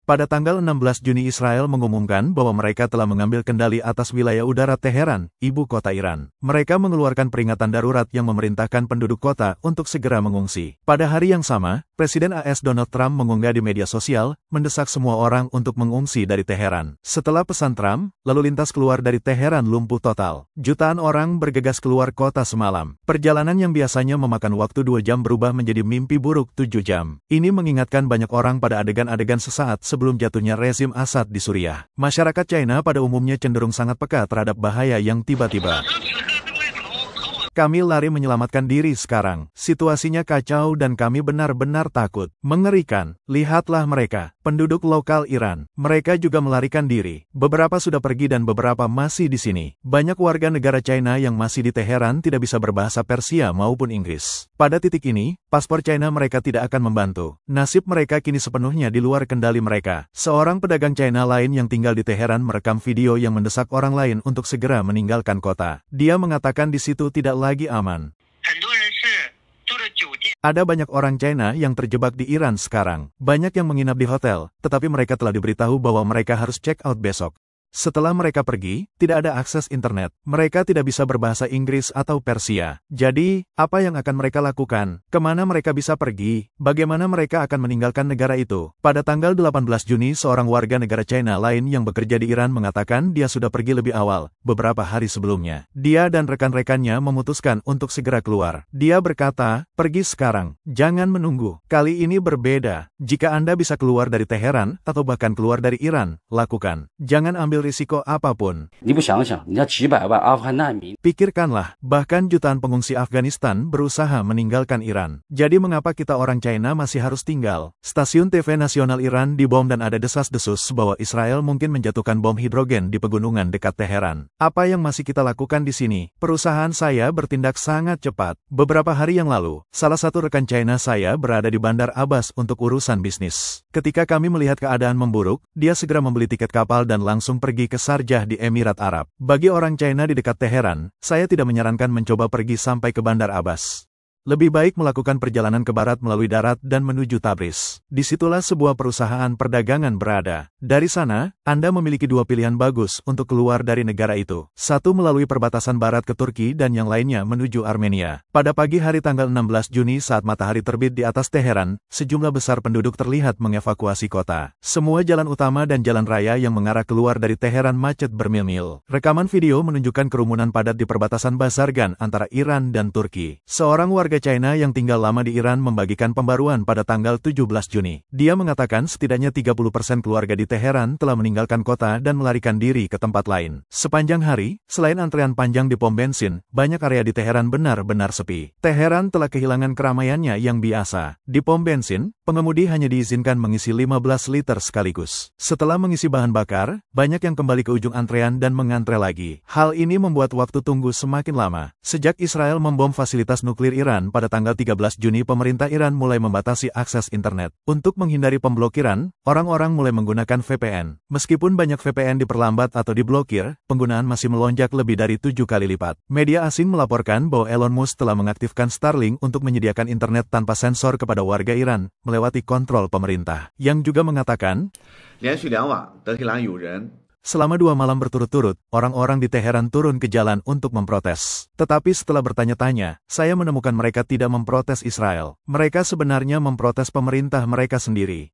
Pada tanggal 16 Juni Israel mengumumkan bahwa mereka telah mengambil kendali atas wilayah udara Teheran, ibu kota Iran. Mereka mengeluarkan peringatan darurat yang memerintahkan penduduk kota untuk segera mengungsi. Pada hari yang sama, Presiden AS Donald Trump mengunggah di media sosial, mendesak semua orang untuk mengungsi dari Teheran. Setelah pesan Trump, lalu lintas keluar dari Teheran lumpuh total. Jutaan orang bergegas keluar kota semalam. Perjalanan yang biasanya memakan waktu 2 jam berubah menjadi mimpi buruk 7 jam. Ini mengingatkan banyak orang pada adegan-adegan sesaat sebelum jatuhnya rezim Assad di Suriah. Masyarakat China pada umumnya cenderung sangat peka terhadap bahaya yang tiba-tiba. Kami lari menyelamatkan diri sekarang. Situasinya kacau dan kami benar-benar takut. Mengerikan. Lihatlah mereka, penduduk lokal Iran. Mereka juga melarikan diri. Beberapa sudah pergi dan beberapa masih di sini. Banyak warga negara China yang masih di Teheran tidak bisa berbahasa Persia maupun Inggris. Pada titik ini, paspor China mereka tidak akan membantu. Nasib mereka kini sepenuhnya di luar kendali mereka. Seorang pedagang China lain yang tinggal di Teheran merekam video yang mendesak orang lain untuk segera meninggalkan kota. Dia mengatakan di situ tidak lagi aman. Ada banyak orang China yang terjebak di Iran sekarang. Banyak yang menginap di hotel, tetapi mereka telah diberitahu bahwa mereka harus check out besok. Setelah mereka pergi, tidak ada akses internet. Mereka tidak bisa berbahasa Inggris atau Persia. Jadi, apa yang akan mereka lakukan? Kemana mereka bisa pergi? Bagaimana mereka akan meninggalkan negara itu? Pada tanggal 18 Juni, seorang warga negara China lain yang bekerja di Iran mengatakan dia sudah pergi lebih awal, beberapa hari sebelumnya. Dia dan rekan-rekannya memutuskan untuk segera keluar. Dia berkata, pergi sekarang. Jangan menunggu. Kali ini berbeda. Jika Anda bisa keluar dari Teheran, atau bahkan keluar dari Iran, lakukan. Jangan ambil risiko apapun. Pikirkanlah, bahkan jutaan pengungsi Afghanistan berusaha meninggalkan Iran. Jadi mengapa kita orang China masih harus tinggal? Stasiun TV nasional Iran dibom dan ada desas-desus bahwa Israel mungkin menjatuhkan bom hidrogen di pegunungan dekat Teheran. Apa yang masih kita lakukan di sini? Perusahaan saya bertindak sangat cepat. Beberapa hari yang lalu, salah satu rekan China saya berada di Bandar Abbas untuk urusan bisnis. Ketika kami melihat keadaan memburuk, dia segera membeli tiket kapal dan langsung pergi ke Sharjah di Emirat Arab. Bagi orang China di dekat Teheran, saya tidak menyarankan mencoba pergi sampai ke Bandar Abbas. Lebih baik melakukan perjalanan ke barat melalui darat dan menuju Tabriz. Disitulah sebuah perusahaan perdagangan berada. Dari sana, Anda memiliki dua pilihan bagus untuk keluar dari negara itu. Satu melalui perbatasan barat ke Turki dan yang lainnya menuju Armenia. Pada pagi hari tanggal 16 Juni saat matahari terbit di atas Teheran, sejumlah besar penduduk terlihat mengevakuasi kota. Semua jalan utama dan jalan raya yang mengarah keluar dari Teheran macet bermil-mil. Rekaman video menunjukkan kerumunan padat di perbatasan Bazargan antara Iran dan Turki. Seorang warga China yang tinggal lama di Iran membagikan pembaruan pada tanggal 17 Juni. Dia mengatakan setidaknya 30% keluarga di Teheran telah meninggalkan kota dan melarikan diri ke tempat lain. Sepanjang hari, selain antrean panjang di pom bensin, banyak area di Teheran benar-benar sepi. Teheran telah kehilangan keramaiannya yang biasa. Di pom bensin, pengemudi hanya diizinkan mengisi 15 liter sekaligus. Setelah mengisi bahan bakar, banyak yang kembali ke ujung antrean dan mengantre lagi. Hal ini membuat waktu tunggu semakin lama. Sejak Israel membom fasilitas nuklir Iran pada tanggal 13 Juni, pemerintah Iran mulai membatasi akses internet. Untuk menghindari pemblokiran, orang-orang mulai menggunakan VPN. Meskipun banyak VPN diperlambat atau diblokir, penggunaan masih melonjak lebih dari 7 kali lipat. Media asing melaporkan bahwa Elon Musk telah mengaktifkan Starlink untuk menyediakan internet tanpa sensor kepada warga Iran, melewati kontrol pemerintah. Yang juga mengatakan, selama 2 malam berturut-turut, orang-orang di Teheran turun ke jalan untuk memprotes. Tetapi setelah bertanya-tanya, saya menemukan mereka tidak memprotes Israel. Mereka sebenarnya memprotes pemerintah mereka sendiri.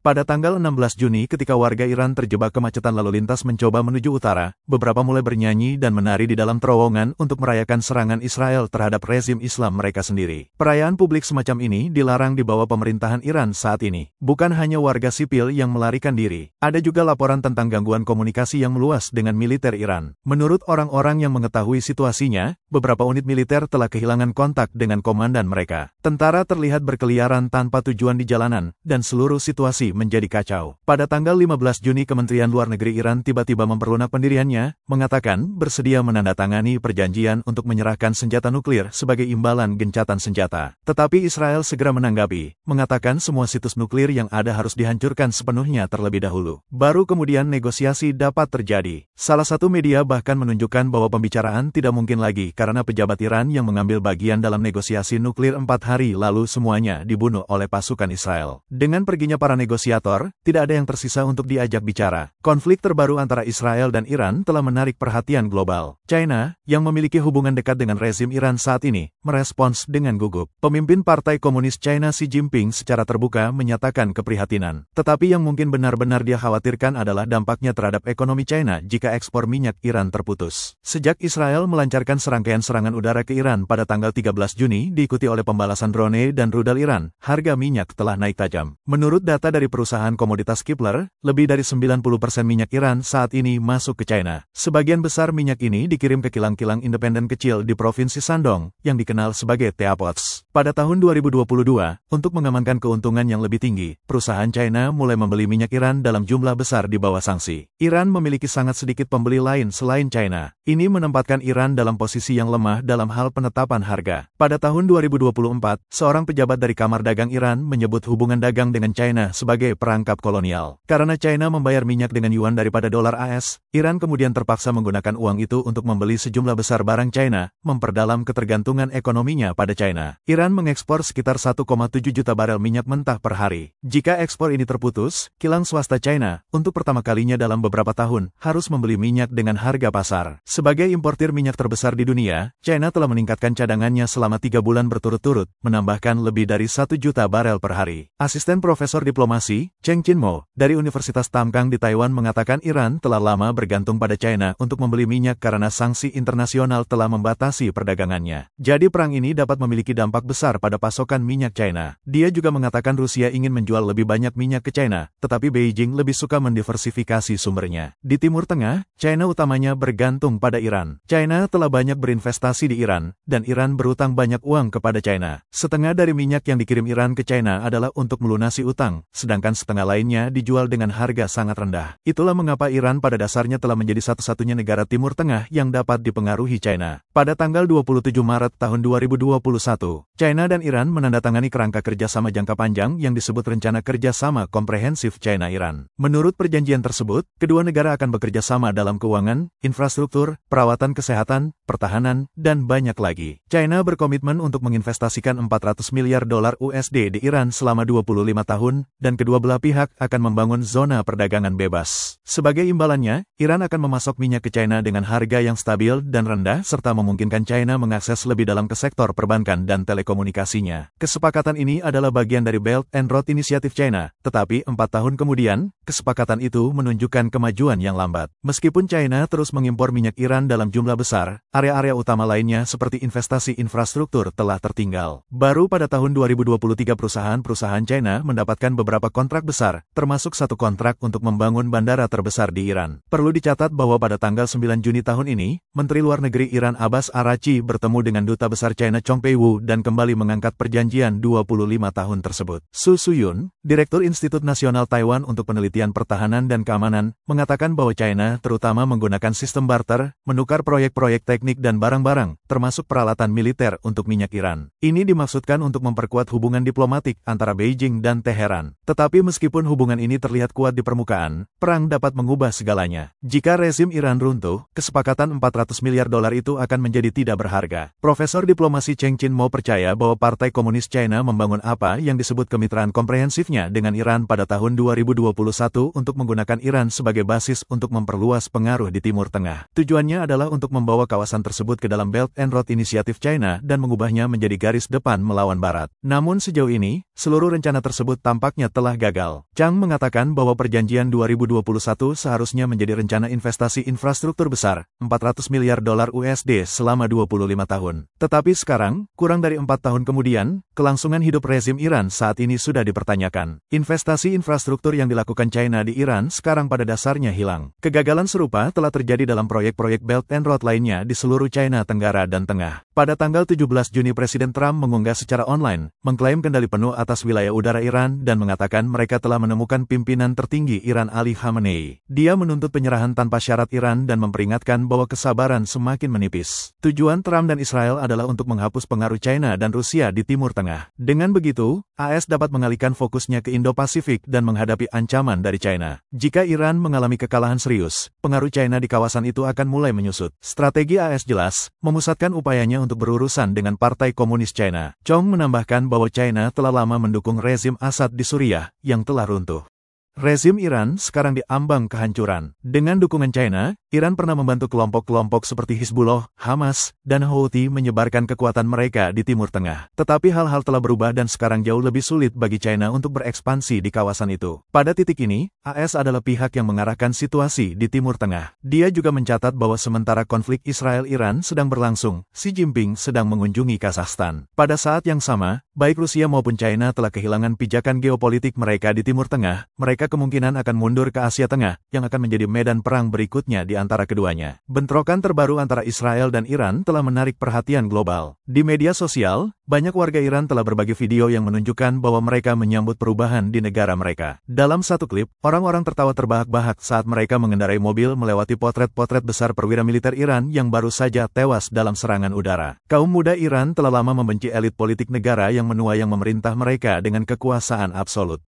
Pada tanggal 16 Juni ketika warga Iran terjebak kemacetan lalu lintas mencoba menuju utara, beberapa mulai bernyanyi dan menari di dalam terowongan untuk merayakan serangan Israel terhadap rezim Islam mereka sendiri. Perayaan publik semacam ini dilarang di bawah pemerintahan Iran saat ini. Bukan hanya warga sipil yang melarikan diri, ada juga laporan tentang gangguan komunikasi yang meluas dengan militer Iran. Menurut orang-orang yang mengetahui situasinya, beberapa unit militer telah kehilangan kontak dengan komandan mereka. Tentara terlihat berkeliaran tanpa tujuan di jalanan, dan seluruh situasi menjadi kacau. Pada tanggal 15 Juni Kementerian Luar Negeri Iran tiba-tiba memperlunak pendiriannya, mengatakan bersedia menandatangani perjanjian untuk menyerahkan senjata nuklir sebagai imbalan gencatan senjata. Tetapi Israel segera menanggapi, mengatakan semua situs nuklir yang ada harus dihancurkan sepenuhnya terlebih dahulu. Baru kemudian negosiasi dapat terjadi. Salah satu media bahkan menunjukkan bahwa pembicaraan tidak mungkin lagi karena pejabat Iran yang mengambil bagian dalam negosiasi nuklir 4 hari lalu semuanya dibunuh oleh pasukan Israel. Dengan perginya para negosiator, tidak ada yang tersisa untuk diajak bicara. Konflik terbaru antara Israel dan Iran telah menarik perhatian global. China, yang memiliki hubungan dekat dengan rezim Iran saat ini, merespons dengan gugup. Pemimpin Partai Komunis China Xi Jinping secara terbuka menyatakan keprihatinan. Tetapi yang mungkin benar-benar dia khawatirkan adalah dampaknya terhadap ekonomi China jika ekspor minyak Iran terputus. Sejak Israel melancarkan serangkaian serangan udara ke Iran pada tanggal 13 Juni diikuti oleh pembalasan drone dan rudal Iran, harga minyak telah naik tajam. Menurut data dari perusahaan komoditas Kepler, lebih dari 90% minyak Iran saat ini masuk ke China. Sebagian besar minyak ini dikirim ke kilang-kilang independen kecil di Provinsi Shandong, yang dikenal sebagai Teapots. Pada tahun 2022, untuk mengamankan keuntungan yang lebih tinggi, perusahaan China mulai membeli minyak Iran dalam jumlah besar di bawah sanksi. Iran memiliki sangat sedikit pembeli lain selain China. Ini menempatkan Iran dalam posisi yang lemah dalam hal penetapan harga. Pada tahun 2024, seorang pejabat dari Kamar Dagang Iran menyebut hubungan dagang dengan China sebagai perangkap kolonial. Karena China membayar minyak dengan yuan daripada dolar AS, Iran kemudian terpaksa menggunakan uang itu untuk membeli sejumlah besar barang China, memperdalam ketergantungan ekonominya pada China. Iran mengekspor sekitar 1,7 juta barel minyak mentah per hari. Jika ekspor ini terputus, kilang swasta China, untuk pertama kalinya dalam beberapa tahun, harus membeli minyak dengan harga pasar. Sebagai importir minyak terbesar di dunia, China telah meningkatkan cadangannya selama 3 bulan berturut-turut, menambahkan lebih dari 1 juta barel per hari. Asisten Profesor Diplomasi, Cheng Chin-mo, dari Universitas Tamkang di Taiwan mengatakan Iran telah lama bergantung pada China untuk membeli minyak karena sanksi internasional telah membatasi perdagangannya. Jadi perang ini dapat memiliki dampak besar pada pasokan minyak China. Dia juga mengatakan Rusia ingin menjual lebih banyak minyak ke China, tetapi Beijing lebih suka mendiversifikasi sumbernya. Di Timur Tengah, China utamanya bergantung pada Iran. China telah banyak berinvestasi di Iran, dan Iran berutang banyak uang kepada China. Setengah dari minyak yang dikirim Iran ke China adalah untuk melunasi utang, sedangkan setengah lainnya dijual dengan harga sangat rendah. Itulah mengapa Iran pada dasarnya telah menjadi satu-satunya negara Timur Tengah yang dapat dipengaruhi China. Pada tanggal 27 Maret tahun 2021, China dan Iran menandatangani kerangka kerjasama jangka panjang yang disebut Rencana Kerjasama Komprehensif China-Iran. Menurut perjanjian tersebut, kedua negara akan bekerja sama dalam keuangan, infrastruktur, perawatan kesehatan, pertahanan, dan banyak lagi. China berkomitmen untuk menginvestasikan 400 miliar dolar USD di Iran selama 25 tahun, dan kedua belah pihak akan membangun zona perdagangan bebas. Sebagai imbalannya, Iran akan memasok minyak ke China dengan harga yang stabil dan rendah serta memungkinkan China mengakses lebih dalam ke sektor perbankan dan telekomunikasinya. Kesepakatan ini adalah bagian dari Belt and Road Initiative China, tetapi 4 tahun kemudian, kesepakatan itu menunjukkan kemajuan yang lambat. Meskipun China terus mengimpor minyak Iran dalam jumlah besar, area-area utama lainnya seperti investasi infrastruktur telah tertinggal. Baru pada tahun 2023 perusahaan-perusahaan China mendapatkan beberapa kontrak besar, termasuk satu kontrak untuk membangun bandara terbesar di Iran. Perlu dicatat bahwa pada tanggal 9 Juni tahun ini, Menteri Luar Negeri Iran Abbas Araghchi bertemu dengan Duta Besar China Chong Pei-woo dan kembali mengangkat perjanjian 25 tahun tersebut. Su Suyun, Direktur Institut Nasional Taiwan untuk Penelitian Pertahanan dan Keamanan, mengatakan bahwa China terutama menggunakan sistem barter, menukar proyek-proyek teknik dan barang-barang, termasuk peralatan militer untuk minyak Iran. Ini dimaksudkan untuk memperkuat hubungan diplomatik antara Beijing dan Teheran. Tetapi meskipun hubungan ini terlihat kuat di permukaan, perang dapat mengubah segalanya. Jika rezim Iran runtuh, kesepakatan 400 miliar dolar itu akan menjadi tidak berharga. Profesor Diplomasi Cheng Chin-mo percaya bahwa Partai Komunis China membangun apa yang disebut kemitraan komprehensifnya dengan Iran pada tahun 2021 untuk menggunakan Iran sebagai basis untuk memperluas pengaruh di Timur Tengah. Tujuannya adalah untuk membawa kawasan tersebut ke dalam Belt and Road Initiative China dan mengubahnya menjadi garis depan melawan Barat. Namun sejauh ini, seluruh rencana tersebut tampaknya telah gagal. Chang mengatakan bahwa perjanjian 2021 seharusnya menjadi rencana investasi infrastruktur besar, 400 miliar dolar USD selama 25 tahun. Tetapi sekarang, kurang dari 4 tahun kemudian, kelangsungan hidup rezim Iran saat ini sudah dipertanyakan. Investasi infrastruktur yang dilakukan China di Iran sekarang pada dasarnya hilang. Kegagalan serupa telah terjadi dalam proyek-proyek Belt and Road lainnya di seluruh China Tenggara dan Tengah. Pada tanggal 17 Juni Presiden Trump mengunggah secara online, mengklaim kendali penuh atas wilayah udara Iran dan mengatakan mereka telah menemukan pimpinan tertinggi Iran Ali Khamenei. Dia menuntut penyerahan tanpa syarat Iran dan memperingatkan bahwa kesabaran semakin menipis. Tujuan Trump dan Israel adalah untuk menghapus pengaruh China dan Rusia di Timur Tengah. Dengan begitu, AS dapat mengalihkan fokusnya ke Indo-Pasifik dan menghadapi ancaman dari China. Jika Iran mengalami kekalahan serius, pengaruh China di kawasan itu akan mulai menyusut. Strategi AS jelas, memusatkan upayanya untuk berurusan dengan Partai Komunis China. Chong menambahkan bahwa China telah lama mendukung rezim Assad di Suriah, yang telah runtuh. Rezim Iran sekarang diambang kehancuran. Dengan dukungan China, Iran pernah membantu kelompok-kelompok seperti Hizbullah, Hamas, dan Houthi menyebarkan kekuatan mereka di Timur Tengah. Tetapi hal-hal telah berubah dan sekarang jauh lebih sulit bagi China untuk berekspansi di kawasan itu. Pada titik ini, AS adalah pihak yang mengarahkan situasi di Timur Tengah. Dia juga mencatat bahwa sementara konflik Israel-Iran sedang berlangsung, Xi Jinping sedang mengunjungi Kazakhstan. Pada saat yang sama, baik Rusia maupun China telah kehilangan pijakan geopolitik mereka di Timur Tengah. Mereka kemungkinan akan mundur ke Asia Tengah, yang akan menjadi medan perang berikutnya di antara keduanya. Bentrokan terbaru antara Israel dan Iran telah menarik perhatian global. Di media sosial, banyak warga Iran telah berbagi video yang menunjukkan bahwa mereka menyambut perubahan di negara mereka. Dalam satu klip, orang-orang tertawa terbahak-bahak saat mereka mengendarai mobil melewati potret-potret besar perwira militer Iran yang baru saja tewas dalam serangan udara. Kaum muda Iran telah lama membenci elit politik negara yang menua yang memerintah mereka dengan kekuasaan absolut.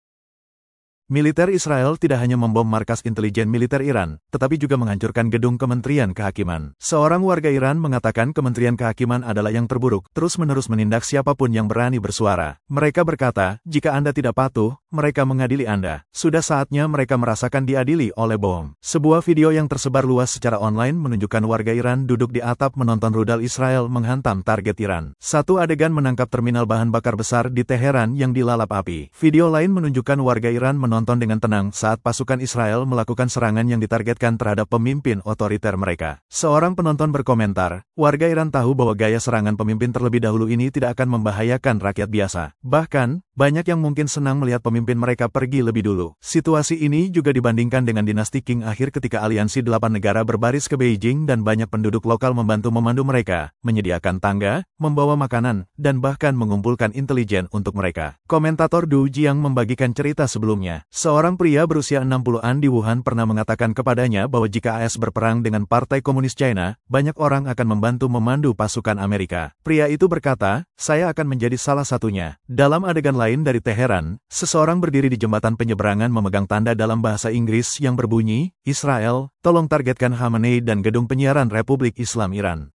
Militer Israel tidak hanya membom markas intelijen militer Iran, tetapi juga menghancurkan gedung Kementerian Kehakiman. Seorang warga Iran mengatakan Kementerian Kehakiman adalah yang terburuk, terus-menerus menindak siapapun yang berani bersuara. Mereka berkata, jika Anda tidak patuh, mereka mengadili Anda. Sudah saatnya mereka merasakan diadili oleh bom. Sebuah video yang tersebar luas secara online menunjukkan warga Iran duduk di atap menonton rudal Israel menghantam target Iran. Satu adegan menangkap terminal bahan bakar besar di Teheran yang dilalap api. Video lain menunjukkan warga Iran menonton dengan tenang saat pasukan Israel melakukan serangan yang ditargetkan terhadap pemimpin otoriter mereka. Seorang penonton berkomentar, warga Iran tahu bahwa gaya serangan pemimpin terlebih dahulu ini tidak akan membahayakan rakyat biasa. Bahkan, banyak yang mungkin senang melihat pemimpin mereka pergi lebih dulu. Situasi ini juga dibandingkan dengan dinasti Qing akhir ketika aliansi 8 negara berbaris ke Beijing dan banyak penduduk lokal membantu memandu mereka, menyediakan tangga, membawa makanan, dan bahkan mengumpulkan intelijen untuk mereka. Komentator Du Jiang membagikan cerita sebelumnya. Seorang pria berusia 60-an di Wuhan pernah mengatakan kepadanya bahwa jika AS berperang dengan Partai Komunis China, banyak orang akan membantu memandu pasukan Amerika. Pria itu berkata, saya akan menjadi salah satunya. Dalam adegan lain dari Teheran, seseorang berdiri di jembatan penyeberangan memegang tanda dalam bahasa Inggris yang berbunyi, Israel, tolong targetkan Khamenei dan gedung penyiaran Republik Islam Iran.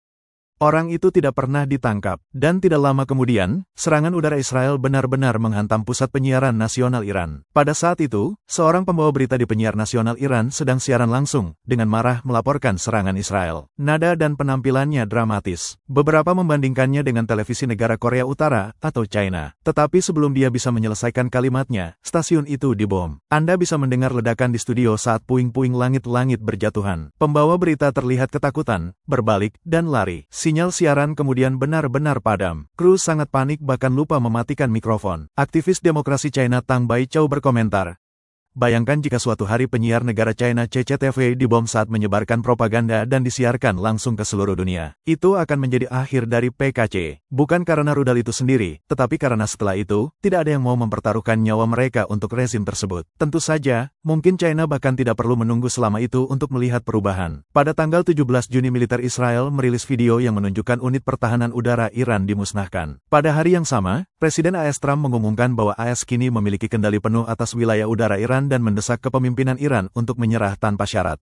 Orang itu tidak pernah ditangkap, dan tidak lama kemudian, serangan udara Israel benar-benar menghantam pusat penyiaran nasional Iran. Pada saat itu, seorang pembawa berita di penyiar nasional Iran sedang siaran langsung, dengan marah melaporkan serangan Israel. Nada dan penampilannya dramatis. Beberapa membandingkannya dengan televisi negara Korea Utara, atau China. Tetapi sebelum dia bisa menyelesaikan kalimatnya, stasiun itu dibom. Anda bisa mendengar ledakan di studio saat puing-puing langit-langit berjatuhan. Pembawa berita terlihat ketakutan, berbalik, dan lari. Sinyal siaran kemudian benar-benar padam. Kru sangat panik bahkan lupa mematikan mikrofon. Aktivis demokrasi China Tang Baichao berkomentar, bayangkan jika suatu hari penyiar negara China CCTV dibom saat menyebarkan propaganda dan disiarkan langsung ke seluruh dunia. Itu akan menjadi akhir dari PKC. Bukan karena rudal itu sendiri, tetapi karena setelah itu, tidak ada yang mau mempertaruhkan nyawa mereka untuk rezim tersebut. Tentu saja, mungkin China bahkan tidak perlu menunggu selama itu untuk melihat perubahan. Pada tanggal 17 Juni militer Israel merilis video yang menunjukkan unit pertahanan udara Iran dimusnahkan. Pada hari yang sama, Presiden AS Trump mengumumkan bahwa AS kini memiliki kendali penuh atas wilayah udara Iran dan mendesak kepemimpinan Iran untuk menyerah tanpa syarat.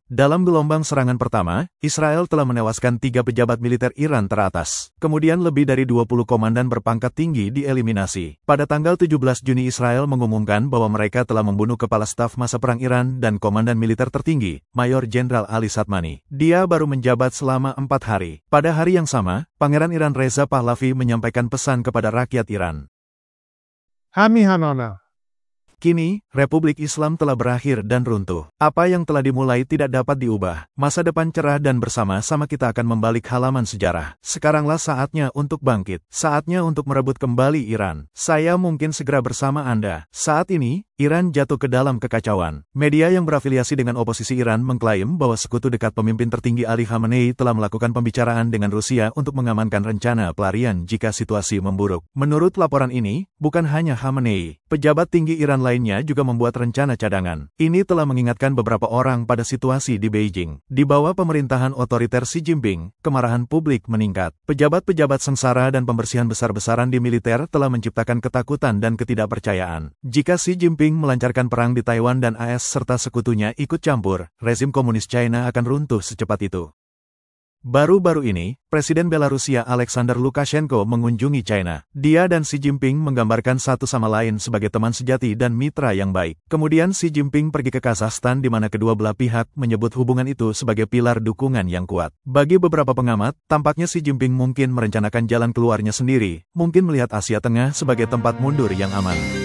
Dalam gelombang serangan pertama, Israel telah menewaskan 3 pejabat militer Iran teratas. Kemudian lebih dari 20 komandan berpangkat tinggi dieliminasi. Pada tanggal 17 Juni Israel mengumumkan bahwa mereka telah membunuh kepala staf masa perang Iran dan komandan militer tertinggi, Mayor Jenderal Ali Satmani. Dia baru menjabat selama 4 hari. Pada hari yang sama, Pangeran Iran Reza Pahlavi menyampaikan pesan kepada rakyat Iran. Hami Hanona. Kini, Republik Islam telah berakhir dan runtuh. Apa yang telah dimulai tidak dapat diubah. Masa depan cerah dan bersama-sama kita akan membalik halaman sejarah. Sekaranglah saatnya untuk bangkit. Saatnya untuk merebut kembali Iran. Saya mungkin segera bersama Anda. Saat ini, Iran jatuh ke dalam kekacauan. Media yang berafiliasi dengan oposisi Iran mengklaim bahwa sekutu dekat pemimpin tertinggi Ali Khamenei telah melakukan pembicaraan dengan Rusia untuk mengamankan rencana pelarian jika situasi memburuk. Menurut laporan ini, bukan hanya Khamenei, pejabat tinggi Iran lainnya juga membuat rencana cadangan. Ini telah mengingatkan beberapa orang pada situasi di Beijing. Di bawah pemerintahan otoriter Xi Jinping, kemarahan publik meningkat. Pejabat-pejabat sengsara dan pembersihan besar-besaran di militer telah menciptakan ketakutan dan ketidakpercayaan. Jika Xi Jinping melancarkan perang di Taiwan dan AS serta sekutunya ikut campur, rezim komunis China akan runtuh secepat itu. Baru-baru ini, Presiden Belarusia Alexander Lukashenko mengunjungi China. Dia dan Xi Jinping menggambarkan satu sama lain sebagai teman sejati dan mitra yang baik. Kemudian Xi Jinping pergi ke Kazakhstan di mana kedua belah pihak menyebut hubungan itu sebagai pilar dukungan yang kuat. Bagi beberapa pengamat, tampaknya Xi Jinping mungkin merencanakan jalan keluarnya sendiri, mungkin melihat Asia Tengah sebagai tempat mundur yang aman.